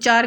4